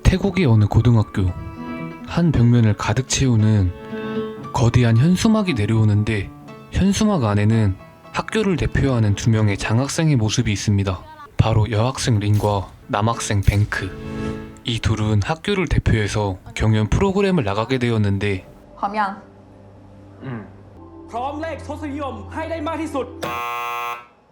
태국의 어느 고등학교. 한 벽면을 가득 채우는 거대한 현수막이 내려오는데 현수막 안에는 학교를 대표하는 두 명의 장학생의 모습이 있습니다. 바로 여학생 린과 남학생 뱅크. 이 둘은 학교를 대표해서 경연 프로그램을 나가게 되었는데 พร้อมยัง พร้อมเลขทศนิยมให้ได้มากที่สุด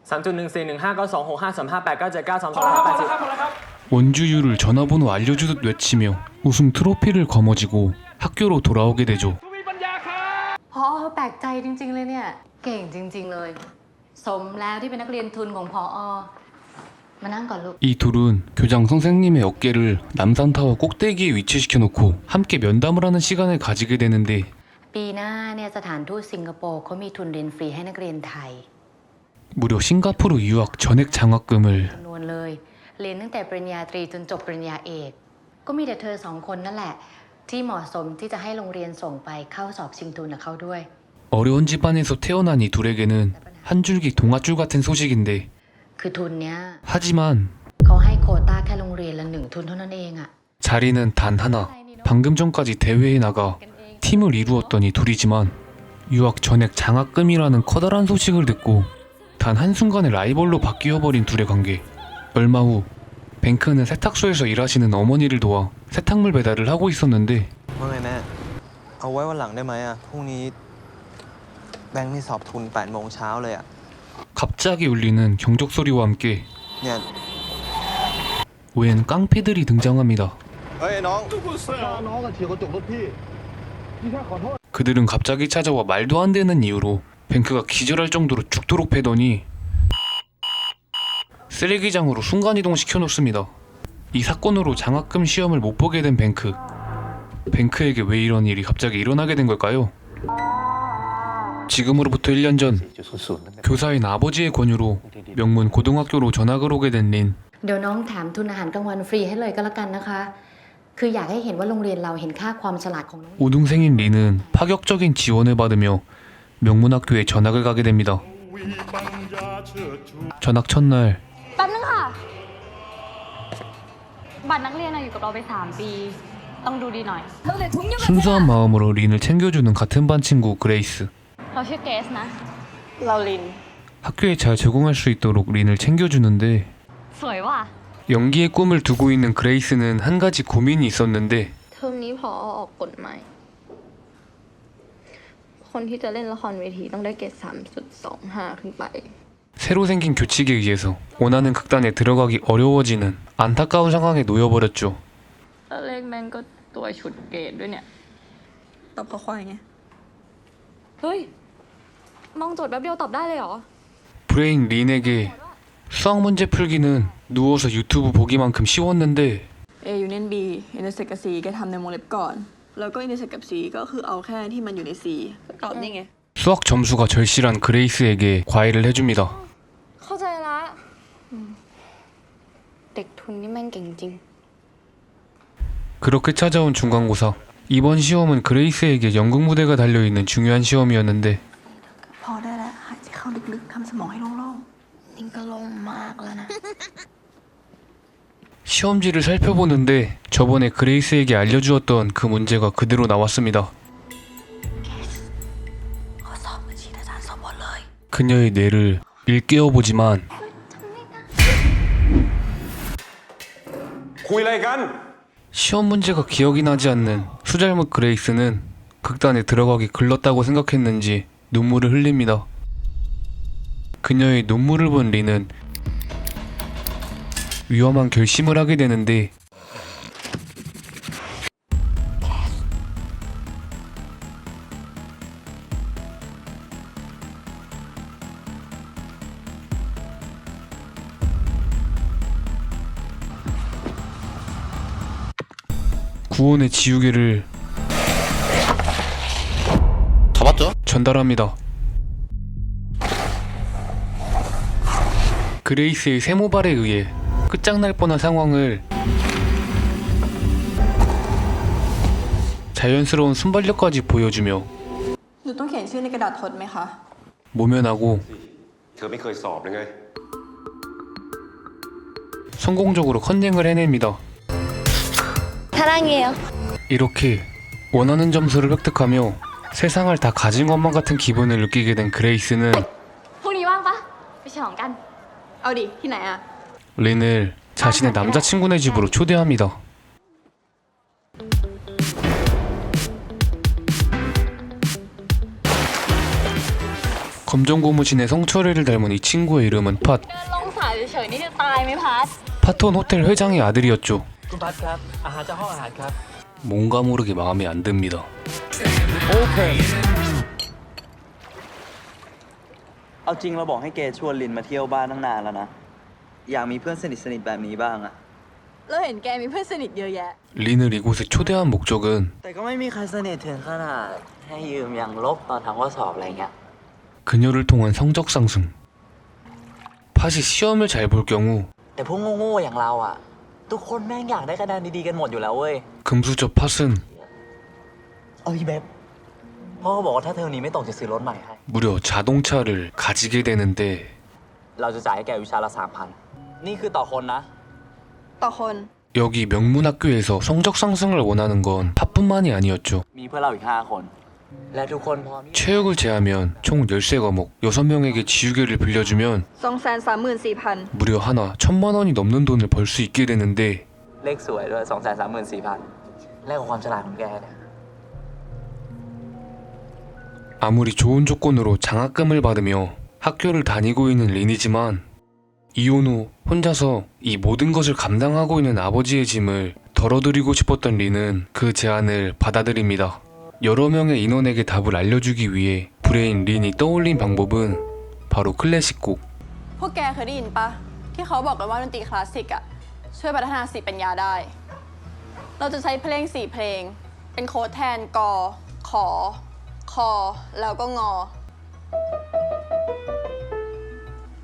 3.1415926533897923238 원주율을 전화번호 알려주듯 외치며 우승 트로피를 거머쥐고 학교로 돌아오게 되죠. มีปัญญาครับ พอแปลกใจจริงๆเลยเนี่ยเก่งจริงๆเลยสมแล้วที่เป็นนักเรียนทุนของพอมานั่งก่อนลูก 이 둘은 교장 선생님의 어깨를 남산타워 꼭대기에 위치시켜놓고 함께 면담을 하는 시간을 가지게 되는데 ปีหน้าเนี่ยสถานทูตสิงคโปร์เขามีทุนเรียนฟรีให้นักเรียนไทย 무려 싱가포르 유학 전액 장학금을 จำนวนเลยเรียนตั้งแต่ปริญญาตรีจนจบปริญญาเอกก็มีแต่เธอสองคนนั่นแหละที่เหมาะสมที่จะให้โรงเรียนส่งไปเข้าสอบชิงทุนกับเขาด้วย 어려운 집안에서 태어난 이 둘에게는 한 줄기 동아줄 같은 소식인데 คือทุนเนี้ย 하지만 เขาให้โควต้าแค่โรงเรียนละ1 ทุนเท่านั้นเองอะ 자리는 단 하나. 방금 전까지 대회에 나가 팀을 이루었던 이 둘이지만 유학 전액 장학금이라는 커다란 소식을 듣고 단 한순간에 라이벌로 바뀌어버린 둘의 관계. 얼마 후 뱅크는 세탁소에서 일하시는 어머니를 도와 세탁물 배달을 하고 있었는데 ว่าไงแม่เอาไว้วันหลังได้ไหมอ่ะพรุ่งนี้แบงค์มีสอบทุน8 โมงเช้าเลยอ่ะ 갑자기 울리는 경적 소리와 함께 เนี่ย 웬 깡패들이 등장합니다. เฮ้ยน้อง 그들은 갑자기 찾아와 말도 안 되는 이유로 뱅크가 기절할 정도로 죽도록 패더니 쓰레기장으로 순간이동 시켜놓습니다. 이 사건으로 장학금 시험을 못 보게 된 뱅크. 뱅크에게 왜 이런 일이 갑자기 일어나게 된 걸까요? 지금으로부터 1년 전 교사인 아버지의 권유로 명문 고등학교로 전학을 오게 된 린. เดี๋ยวน้องถามทุนอาหารกลางวันฟรีให้เลยก็แล้วกันนะคะ คืออยากให้เห็นว่าโรงเรียนเราเห็นค่าความฉลาดของน้อง 우등생인 린은 파격적인 지원을 받으며 명문학교에 전학을 가게 됩니다. 전학 첫날 แป๊บนึงค่ะ บัตรนักเรียนอยู่กับเราไป3 ปี ต้องดูดีหน่อย 순수한 마음으로 린을 챙겨주는 같은 반 친구 그레이스. เราชื่อเกสนะ เราลิน 학교에 잘 적응할 수 있도록 린을 챙겨주는데 สวยว่ะ 연기의 꿈을 두고 있는 그레이스는 한 가지 고민이 있었는데 เทอมนี้พอออกกฎใหม่ คนที่จะเล่นละครเวทีต้องได้เกรด 3.25 ขึ้นไป 새로 생긴 교칙에 의해서 원하는 극단에 들어가기 어려워지는 안타까운 상황에 놓여버렸죠. แล้วเลขแม่งก็ตัวชุดเกรดด้วยเนี่ย ตอบเขาควายไง เฮ้ย มองโจทย์แป๊บเดียวตอบได้เลยเหรอ 브레인 린에게 수학 문제 풀기는 누워서 유튜브 보기만큼 쉬웠는데 A อยู่ใน B อินเตอร์เซกกับ C แกทำในวงเล็บก่อน แล้วก็อินเตอร์เซกกับ C ก็คือเอาแค่ที่มันอยู่ใน C ตอบนี่ไง 수학 점수가 절실한 그레이스에게 과외를 해줍니다. เข้าใจละ เด็กทุนนี่แม่งเก่งจริง 그렇게 찾아온 중간고사. 이번 시험은 그레이스에게 연극 무대가 달려있는 중요한 시험이었는데 พอได้แล้วหายใจเข้าลึกๆทำสมองให้โล่ง นี่ก็ลงมากแล้วนะ 시험지를 살펴보는데 저번에 그레이스에게 알려주었던 그 문제가 그대로 나왔습니다. ๆข้อสอบบัญชีอาจารย์สอบหมดเลย 그녀의 뇌를 일깨워보지만 คุยอะไรกัน 시험 문제가 기억이 나지 않는 수잘못 그레이스는 극단에 들어가기 글렀다고 생각했는지 눈물을 흘립니다. 그녀의 눈물을 본 린은 위험한 결심을 하게 되는데 구원의 지우개를 잡았죠? 전달합니다. 그레이스의 세모발에 의해 끝장날 뻔한 상황을 자연스러운 순발력까지 보여주며 หนูต้องเขียนชื่อในกระดาษทดไหมคะ 모면하고 เธอไม่เคยสอบเลยไง 성공적으로 컨닝을 해냅니다. 사랑해요. 이렇게 원하는 점수를 획득하며 세상을 다 가진 것만 같은 기분을 느끼게 된 그레이스는 พรุ่งนี้ว่างปะไปฉลองกัน เอาดิ ที่ไหนอะ 린을 자신의 남자친구네 집으로 초대합니다. 검정 고무신에 성철이를 닮은 이 친구의 이름은 팟. เดินลงสายเฉยๆนี่จะตายไหมพัด 파톤 호텔 회장의 아들이었죠. คุณพัดครับ อาหารจากห้องอาหารครับ 뭔가 모르게 마음에 안 듭니다. เอาจริงเราบอกให้เกชวนลินมาเที่ยวบ้านตั้งนานแล้วนะ อยากมีเพื่อนสนิทๆแบบนี้บ้างอะ เราเห็นแกมีเพื่อนสนิทเยอะแยะ 린을 이곳에 초대한 목적은 แต่ก็ไม่มีใครสนิทถึงขนาดให้ยืมอย่างลบตอนทำข้อสอบอะไรเงี้ย 그녀를 통한 성적 상승. 팟이 시험을 잘 볼 경우 แต่พวกโง่ๆอย่างเราอะทุกคนแม่งอยากได้คะแนนดีๆกันหมดอยู่แล้วเว้ย 금수저 팟은 พี่เบบพ่อก็บอกว่าถ้าเทอมนี้ไม่ตกจะซื้อรถใหม่ให้ 무려 자동차를 가지게 되는데 เราจะจ่ายให้แกวิชาละ 3,000 นี่คือต่อคนนะ ต่อคน 여기 명문학교에서 성적 상승을 원하는 건 팟뿐만이 아니었죠. มีเพื่อนเราอีก 5 คน และทุกคนพร้อม 체육을 제하면 총 13 과목 6명에게 지우개를 빌려주면 234,400 무려 하나 1,000만 원이 넘는 돈을 벌 수 있게 되는데 เลขสวยด้วย 234,400 แลกกับความฉลาดของแกเนี่ย 아무리 좋은 조건으로 장학금을 받으며 학교를 다니고 있는 린이지만 이혼 후 혼자서 이 모든 것을 감당하고 있는 아버지의 짐을 덜어드리고 싶었던 린은 그 제안을 받아들입니다. 여러 명의 인원에게 답을 알려주기 위해 브레인 린이 떠올린 방법은 바로 클래식곡. พวกแกเคยได้ยินปะที่เขาบอกกันว่าดนตรีคลาสสิกอะช่วยพัฒนาสติปัญญาได้ เราจะใช้เพลง4เพลงเป็นโค้ดแทนกอ ขอ คอ แล้วก็งอ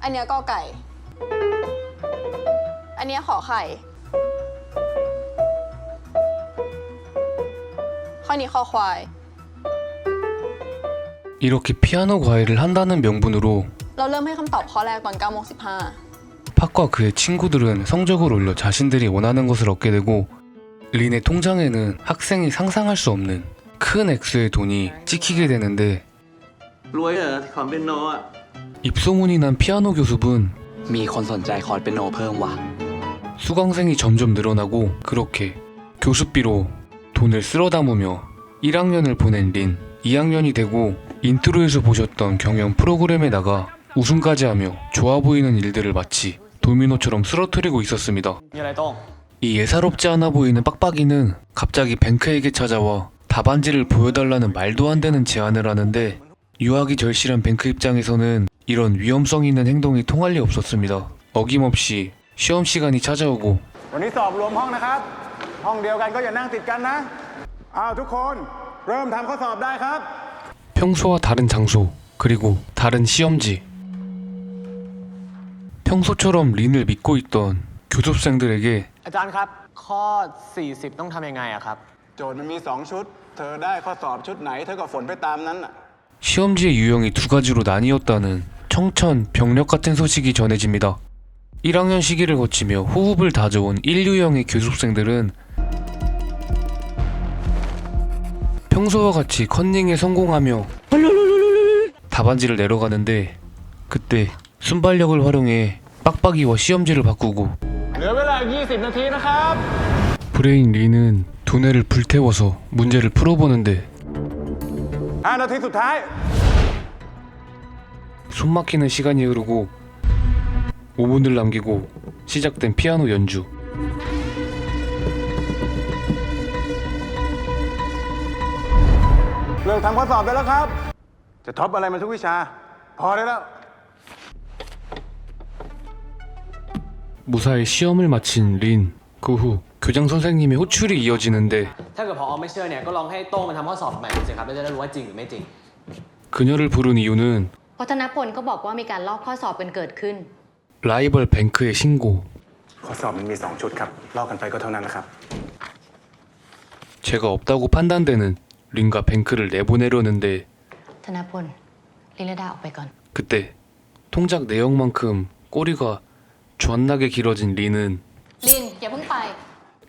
อันเนี้ยกอไก่ อันเนี้ยขอไข่ ข้อนี้คอควาย 이렇게 피아노 과외를 한다는 명분으로 เราเริ่มให้คำตอบข้อแรกตอน 9:15 팟과 그의 친구들은 성적을 올려 자신들이 원하는 것을 얻게 되고 린의 통장에는 학생이 상상할 수 없는 큰 액수의 돈이 찍히게 되는데 รวยเหรอคอมเป็นโนอะ 입소문이 난 피아노 교습은 มีคนสนใจคอร์ดเป็นโนเพิ่มว่ะ 수강생이 점점 늘어나고 그렇게 교습비로 돈을 쓸어 담으며 1학년을 보낸 린. 2학년이 되고 인트로에서 보셨던 경영 프로그램에 나가 우승까지 하며 좋아 보이는 일들을 마치 도미노처럼 쓰러뜨리고 있었습니다. มีอะไรต้อง 이 예사롭지 않아 보이는 빡빡이는 갑자기 뱅크에게 찾아와 답안지를 보여달라는 말도 안 되는 제안을 하는데 유학이 절실한 뱅크 입장에서는 이런 위험성 있는 행동이 통할 리 없었습니다. 어김없이 시험 시간이 찾아오고 วันนี้สอบรวมห้องนะครับ ห้องเดียวกันก็อย่านั่งติดกันนะทุกคนเริ่มทำข้อสอบได้ครับ 평소와 다른 장소 그리고 다른 시험지. 평소처럼 린을 믿고 있던 교습생들에게 อาจารย์ครับ ข้อ 40 ต้องทำยังไงอะครับ โจทย์มันมี2ชุด เธอได้ข้อสอบชุดไหนเธอก็ฝนไปตามนั้นน่ะ 시험지의 유형이 두 가지로 나뉘었다는 청천벽력 같은 소식이 전해집니다. 1학년 시기를 거치며 호흡을 다져온 1유형의 교습생들은 평소와 같이 컨닝에 성공하며 답안지를 내려가는데 그때 순발력을 활용해 빡빡이와 시험지를 바꾸고 เหลือเวลา 20 นาทีนะครับ 브레인 린은 두뇌를 불태워서 문제를 풀어보는데 5 นาทีสุดท้าย 숨막히는 시간이 흐르고 5분을 남기고 시작된 피아노 연주. เลิกทำข้อสอบได้แล้วครับ จะท็อปอะไรมาทุกวิชา พอได้แล้ว 무사히 시험을 마친 린. 그 후 교장 선생님의 호출이 이어지는데 ถ้าเกิดพอไม่เชื่อเนี่ย ก็ลองให้โต้งมันทำข้อสอบใหม่ดูสิครับแล้วจะได้รู้ว่าจริงหรือไม่จริง 그녀를 부른 이유는 วัฒนพลก็บอกว่ามีการลอกข้อสอบกันเกิดขึ้น 라이벌 뱅크의 신고. ข้อสอบมันมี2ชุดครับลอกกันไปก็เท่านั้นนะครับ 죄가 없다고 판단되는 린과 뱅크를 내보내려는데 ธนพลลินลดาออกไปก่อน 그때 통작 내역만큼 꼬리가 존나게 길어진 린은 ลินอย่าเพิ่งไป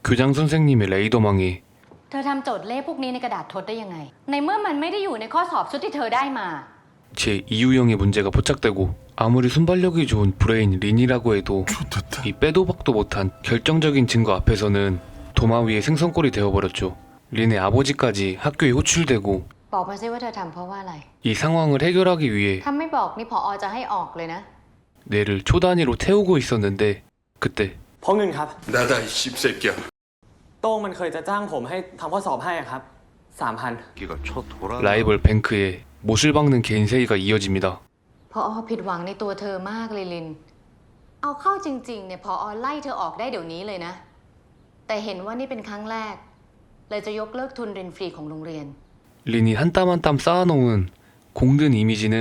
교장 선생님의 레이더망에 เธอทำโจทย์เลขพวกนี้ในกระดาษทดได้ยังไง ในเมื่อมันไม่ได้อยู่ในข้อสอบชุดที่เธอได้มา 제 이유형의 문제가 포착되고 아무리 순발력이 좋은 브레인 린이라고 해도 이 빼도 박도 못한 결정적인 증거 앞에서는 도마 위에 생선꼴이 되어버렸죠. 린의 아버지까지 학교에 호출되고 บอกมาซิว่าเธอทำเพราะว่าอะไร 이 상황을 해결하기 위해 ถ้าไม่บอกนี่ผอจะให้ออกเลยนะ 뇌를 초 단위로 태우고 있었는데 그때 เพราะเงินครับ 나다 이 씹새끼야. โต้งมันเคยจะจ้างผมให้ทำข้อสอบให้อะครับ 3,000 기가 쳐 돌아. 라이벌 뱅크에 못을 박는 개인세이가 이어집니다. ผอผิดหวังในตัวเธอมากเลยลิน เอาเข้าจริงๆเนี่ยผอไล่เธอออกได้เดี๋ยวนี้เลยนะ แต่เห็นว่านี่เป็นครั้งแรก เลยจะยกเลิกทุนเรียนฟรีของโรงเรียน 린이 한 땀 한 땀 쌓아놓은 공든 이미지는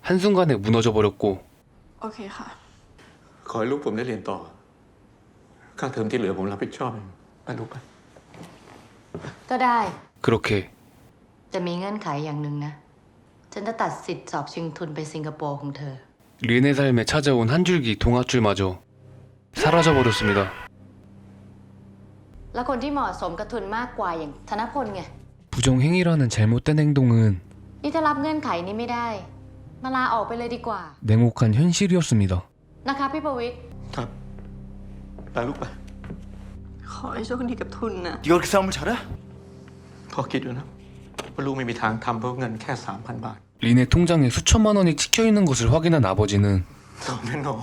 한순간에 무너져버렸고 โอเคค่ะ ขอให้ลูกผมได้เรียนต่อ ค่าเทอมที่เหลือผมรับผิดชอบเองไปลูกไป ก็ได้ 그렇게 จะมีเงื่อนไขอย่างหนึ่งนะ ฉันจะตัดสิทธิ์สอบชิงทุนไปสิงคโปร์ของเธอ 린의 삶에 찾아온 한 줄기 동아줄마저 사라져버렸습니다. แล้วคนที่เหมาะสมกับทุนมากกว่าอย่างธนพลไง 부정행위라는 잘못된 행동은 นี่ถ้ารับเงื่อนไขนี้ไม่ได้ มาลาออกไปเลยดีกว่า 냉혹한 현실이었습니다. นะคะพี่ประวิตร ครับไปลูกไป ขอให้โชคดีกับทุนนะ 네가 그렇게 싸움을 잘해? พ่อคิดอยู่นะว่าลูกไม่มีทางทำเพราะเงินแค่ 3,000 บาท 린의 통장에 수천만 원이 찍혀있는 것을 확인한 아버지는 ตอนนั้นหนู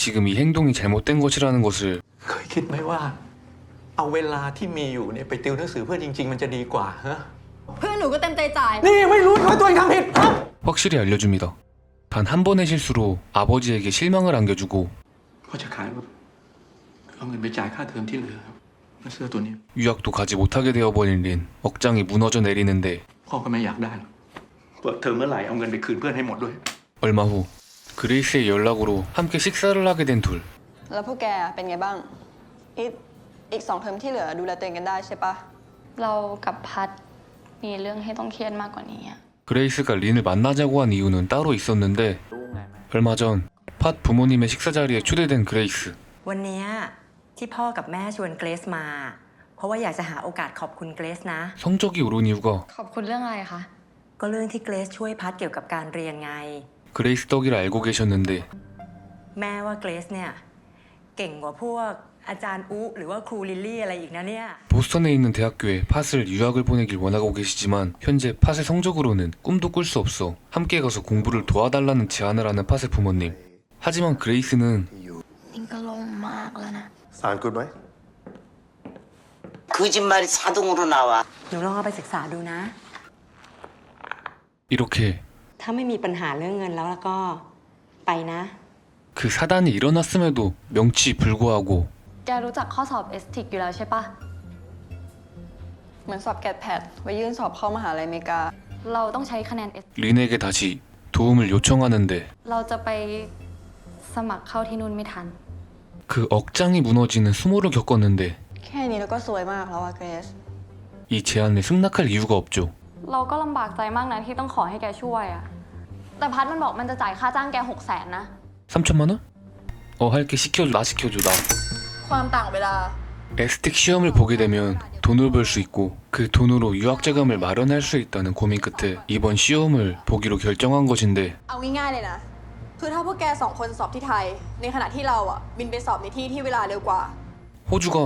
지금 이 행동이 잘못된 것이라는 것을 เคยคิดไหมว่า เอาเวลาที่มีอยู่เนี่ยไปติวหนังสือเพื่อจริง ๆ มันจะดีกว่าฮะ เพื่อนหนูก็เต็มใจจ่าย นี่ไม่รู้ว่าตัวเองทำผิด 확실히 알려줍니다. 단 한 번의 실수로 아버지에게 실망을 안겨주고 พ่อจะขายรถเอาเงินไปจ่ายค่าเทอมที่เหลือมาซื้อตัวนี้ 유학도 가지 못하게 되어버린 린 억장이 무너져 내리는데 พ่อก็ไม่อยากได้หรอกเปิดเทอมเมื่อไหร่เอาเงินไปคืนเพื่อนให้หมดด้วย 얼마 후 그레이스의 연락으로 함께 식사를 하게 된 둘. แล้วพวกแกเป็นไงบ้าง อีก2 เทอมที่เหลือดูแลตัวเองกันได้ใช่ปะ เรากับพัดมีเรื่องให้ต้องเครียดมากกว่านี้อะ 그레이스가 린을 만나자고 한 이유는 따로 있었는데 얼마 전 팟 부모님의 식사 자리에 초대된 그레이스. วันเนี้ยที่พ่อกับแม่ชวนเกรซมา เพราะว่าอยากจะหาโอกาสขอบคุณเกรซนะ 성적이 오른 이유가 ขอบคุณเรื่องอะไรคะ ก็เรื่องที่เกรซช่วยพัดเกี่ยวกับการเรียนไง 그레이스 덕이라 알고 계셨는데 แม่ว่าเกรซเนี่ยเก่งกว่าพวกอาจารย์อุหรือว่าครูลิลลี่อะไรอีกนะเนี่ย 보스턴에 있는 대학교에 팟을 유학을 보내길 원하고 계시지만 현재 팟의 성적으로는 꿈도 꿀 수 없어 함께 가서 공부를 도와달라는 제안을 하는 팟의 부모님. 하지만 그레이스는 นิ่งก็ลงมากแล้วนะ สารกุดไหม 거짓말이 자동으로 나와. หนูลองเอาไปศึกษาดูนะ 이렇게 ถ้าไม่มีปัญหาเรื่องเงินแล้วก็ไปนะ 그 사단이 일어났음에도 명치 불구하고 แกรู้จักข้อสอบ STIC อยู่แล้วใช่ปะ เหมือนสอบแกดแพดไว้ยื่นสอบเข้ามหาลัยอเมริกา เราต้องใช้คะแนน 린에게 다시 도움을 요청하는데 เราจะไปสมัครเข้าที่นู่นไม่ทัน 그 억장이 무너지는 수모를 겪었는데 แค่นี้เราก็สวยมากแล้วอะเกรซ 이 제안에 승낙할 이유가 없죠. เราก็ลำบากใจมากนะที่ต้องขอให้แกช่วยอะแต่พัดมันบอกมันจะจ่ายค่าจ้างแก600,000นะ 3천만 원? 할게 시켜줘 나 시켜줘 나. ความต่างเวลา 에스틱 시험을 보게 되면 돈을 벌 수 있고 그 돈으로 유학 자금을 마련할 수 있다는 고민 끝에 이번 시험을 보기로 결정한 것인데 เอาง่ายๆเลยนะ คือถ้าพวกแก2 คนสอบที่ไทย ในขณะที่เราอะบินไปสอบในที่ที่เวลาเร็วกว่า 호주가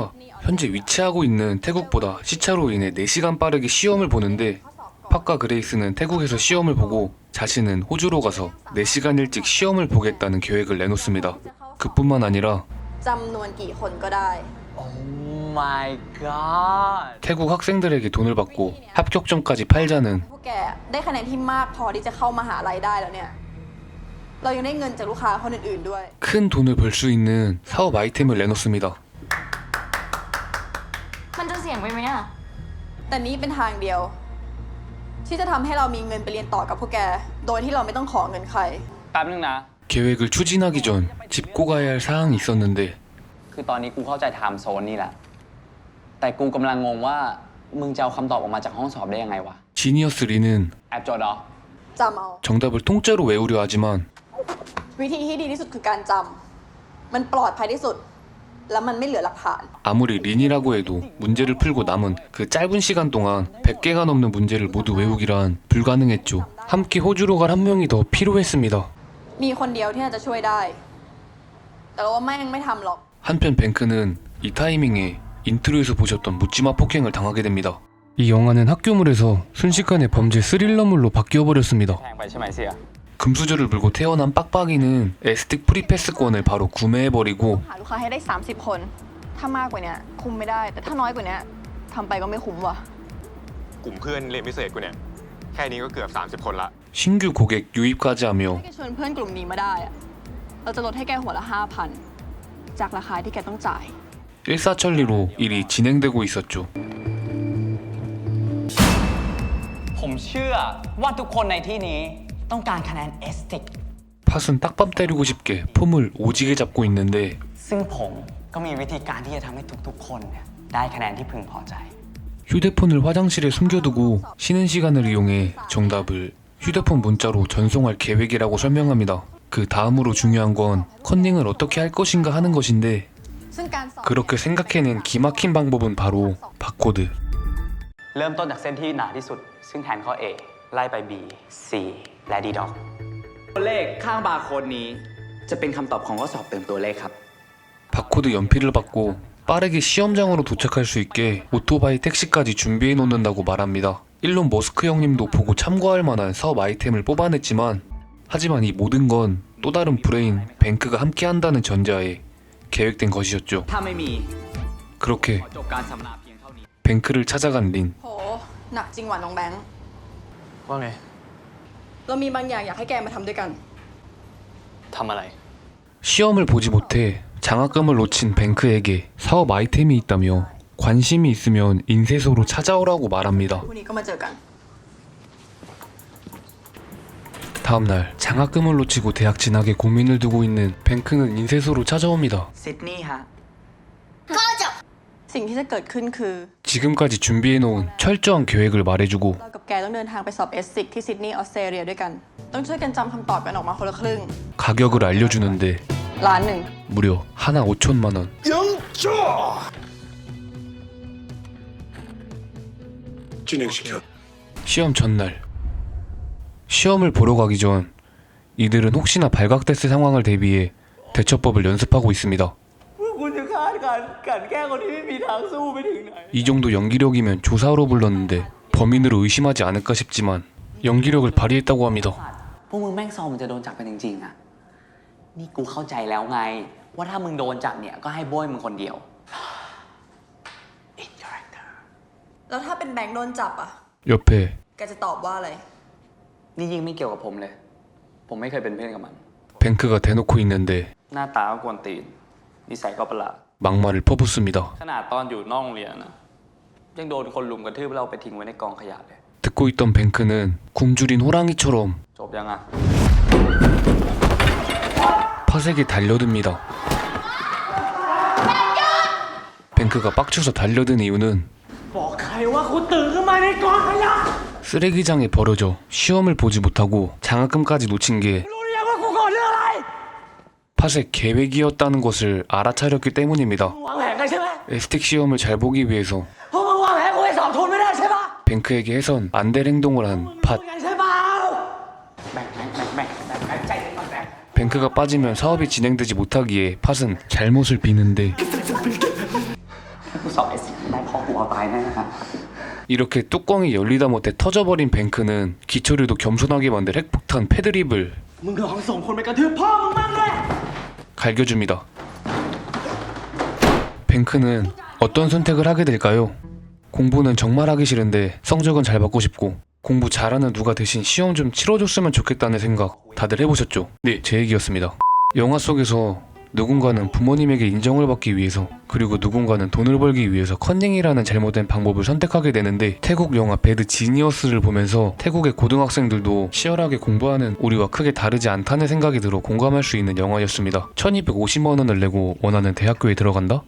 현재 위치하고 있는 태국보다 시차로 인해 4시간 빠르게 시험을 보는데 팟과 그레이스는 태국에서 시험을 보고 자신은 호주로 가서 4시간 일찍 시험을 보겠다는 계획을 내놓습니다. 그뿐만 아니라 จำนวนกี่คนก็ได้ Oh my god 태국 학생들에게 돈을 받고 합격점까지 팔자는 พวกแกได้คะแนนที่มากพอที่จะเข้ามหาลัยได้แล้วเนี่ย เรายังได้เงินจากลูกค้าคนอื่นๆด้วย 큰 돈을 벌 수 있는 사업 아이템을 내놓습니다. มันจะเสี่ยงไปไหมอะ แต่นี้เป็นทางเดียว ที่จะทำให้เรามีเงินไปเรียนต่อกับพวกแก โดยที่เราไม่ต้องขอเงินใคร แป๊บนึงนะ 계획을 추진하기 전 짚고 가야 할 사항이 있었는데 คือตอนนี้กูเข้าใจไทม์โซนนี่แหละ แต่กูกำลังงงว่ามึงจะเอาคำตอบออกมาจากห้องสอบได้ยังไงวะ 지니어스 린은 แอบโจทย์เหรอ จำเอา 정답을 통째로 외우려 하지만 วิธีที่ดีที่สุดคือการจำ มันปลอดภัยที่สุด แล้วมันไม่เหลือหลักฐาน 아무리 린이라고 해도 문제를 풀고 남은 그 짧은 시간 동안 100개가 넘는 문제를 모두 외우기란 불가능했죠. 함께 호주로 갈 한 명이 더 필요했습니다. มีคนเดียวที่น่าจะช่วยได้ แต่ว่าแม่งไม่ทำหรอก 한편 뱅크는 이 타이밍에 인트로에서 보셨던 묻지마 폭행을 당하게 됩니다. 이 영화는 학교물에서 순식간에 범죄 스릴러물로 바뀌어버렸습니다. แพงไปใช่ไหมเสีย 금수저를 물고 태어난 빡빡이는 에스틱 프리패스권을 바로 구매해버리고 หาลูกค้าให้ได้ 30 คน ถ้ามากกว่านี้คุมไม่ได้ แต่ถ้าน้อยกว่านี้ทำไปก็ไม่คุ้มว่ะ กลุ่มเพื่อนเรียนพิเศษกูเนี่ย แค่นี้ก็เกือบ 30 คนละ 신규 고객 유입까지 하며 ถ้าแกชวนเพื่อนกลุ่มนี้มาได้อะเราจะลดให้แกหัวละ 5,000 จากราคาที่แกต้องจ่าย 일사천리로 일이 진행되고 있었죠. ผมเชื่อว่าทุกคนในที่นี้ต้องการคะแนนเอสติก 팥은 딱밤 때리고 싶게 폼을 오지게 잡고 있는데 ซึ่งผมก็มีวิธีการที่จะทำให้ทุกๆคนเนี่ยได้คะแนนที่พึงพอใจ 휴대폰을 화장실에 숨겨두고 쉬는 시간을 이용해 정답을 휴대폰 문자로 전송할 계획이라고 설명합니다. 그 다음으로 중요한 건 컨닝을 어떻게 할 것인가 하는 것인데 ซึ่งการสอบ 그렇게 생각해낸 기막힌 방법은 바로 바코드. เริ่มต้นจากเส้นที่หนาที่สุด ซึ่งแทนข้อ A ไล่ไป B C และ D ดอกตัวเลขข้างบาร์โค้ดนี้จะเป็นคำตอบของข้อสอบเติมตัวเลขครับ 바코드 연필을 받고 빠르게 시험장으로 도착할 수 있게 오토바이 택시까지 준비해 놓는다고 말합니다. 일론 머스크 형님도 보고 참고할 만한 사업 아이템을 뽑아냈지만 하지만 이 모든 건 또 다른 브레인 뱅크가 함께한다는 전제하에 계획된 것이었죠. ถ้าไม่มี 그렇게 จบการสัมมนาเพียงเท่านี้ 뱅크를 찾아간 린. โหหนักจริงหว่ะน้องแบงค์ ว่าไง เรามีบางอย่างอยากให้แกมาทำด้วยกัน ทำอะไร 시험을 보지 못해 장학금을 놓친 뱅크에게 사업 아이템이 있다며 관심이 있으면 인쇄소로 찾아오라고 말합니다. พรุ่งนี้ก็มาเจอกัน 다음날 장학금을 놓치고 대학 진학에 고민을 두고 있는 뱅크는 인쇄소로 찾아옵니다. ซิดนีย์ฮะ สิ่งที่จะเกิดขึ้นคือ 지금까지 준비해놓은 철저한 계획을 말해주고 เรากับแกต้องเดินทางไปสอบเอสซิกที่ซิดนีย์ออสเตรเลียด้วยกัน ต้องช่วยกันจำคำตอบกันออกมาคนละครึ่ง 가격을 알려주는데 ล้านหนึ่ง 무려 하나 5천만 원. 진행시켜. 시험 전날 시험을 보러 가기 전 이들은 혹시나 발각됐을 상황을 대비해 대처법을 연습하고 있습니다. 이 정도 연기력이면 조사하러 불렀는데 범인으로 의심하지 않을까 싶지만 연기력을 발휘했다고 합니다. พวกมึงแม่งซอมมันจะโดนจับกันจริงๆอะนี่กูเข้าใจแล้วไง ว่าถ้ามึงโดนจับเนี่ยก็ให้โบยมึงคนเดียว In character แล้วถ้าเป็นแบงค์โดนจับอ่ะ 옆에 แกจะตอบว่าอะไร นี่ยิ่งไม่เกี่ยวกับผมเลย ผมไม่เคยเป็นเพื่อนกับมัน 뱅크가 대놓고 있는데 หน้าตาก็กวนตีนนิสัยก็ประหลาด 막말을 퍼붓습니다. ขนาดตอนอยู่นอกโรงเรียนนะยังโดนคนลุมกระทืบแล้วเอาไปทิ้งไว้ในกองขยะเลย 듣고 있던 뱅크는 굶주린 호랑이처럼 จบยังอ่ะ 팥에게 달려듭니다. 뱅크가 빡쳐서 달려든 이유는 쓰레기장에 버려져 시험을 보지 못하고 장학금까지 놓친 게 팥의 계획이었다는 것을 알아차렸기 때문입니다. 에스텍 시험을 잘 보기 위해서 뱅크에게 해선 안 될 행동을 한 팥. 뱅크가 빠지면 사업이 진행되지 못하기에 팥은 잘못을 비는데 กูสอบไอ้สิ่งได้พอหัวตายแน่นะ 이렇게 뚜껑이 열리다 못해 터져버린 뱅크는 기철이도 겸손하게 만들 핵폭탄 패드립을 갈겨줍니다. 뱅크는 어떤 선택을 하게 될까요? 공부는 정말 하기 싫은데 성적은 잘 받고 싶고 공부 잘하는 누가 대신 시험 좀 치러줬으면 좋겠다는 생각 다들 해보셨죠? 네, 제 얘기였습니다. 영화 속에서 누군가는 부모님에게 인정을 받기 위해서 그리고 누군가는 돈을 벌기 위해서 컨닝이라는 잘못된 방법을 선택하게 되는데 태국 영화 배드 지니어스를 보면서 태국의 고등학생들도 치열하게 공부하는 우리와 크게 다르지 않다는 생각이 들어 공감할 수 있는 영화였습니다. 1250만 원을 내고 원하는 대학교에 들어간다?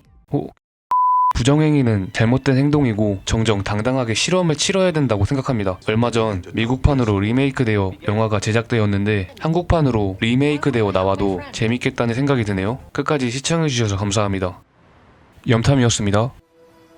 부정행위는 잘못된 행동이고 정정당당하게 실험을 치러야 된다고 생각합니다. 얼마 전 미국판으로 리메이크되어 영화가 제작되었는데 한국판으로 리메이크되어 나와도 재밌겠다는 생각이 드네요. 끝까지 시청해주셔서 감사합니다. 염탐이었습니다.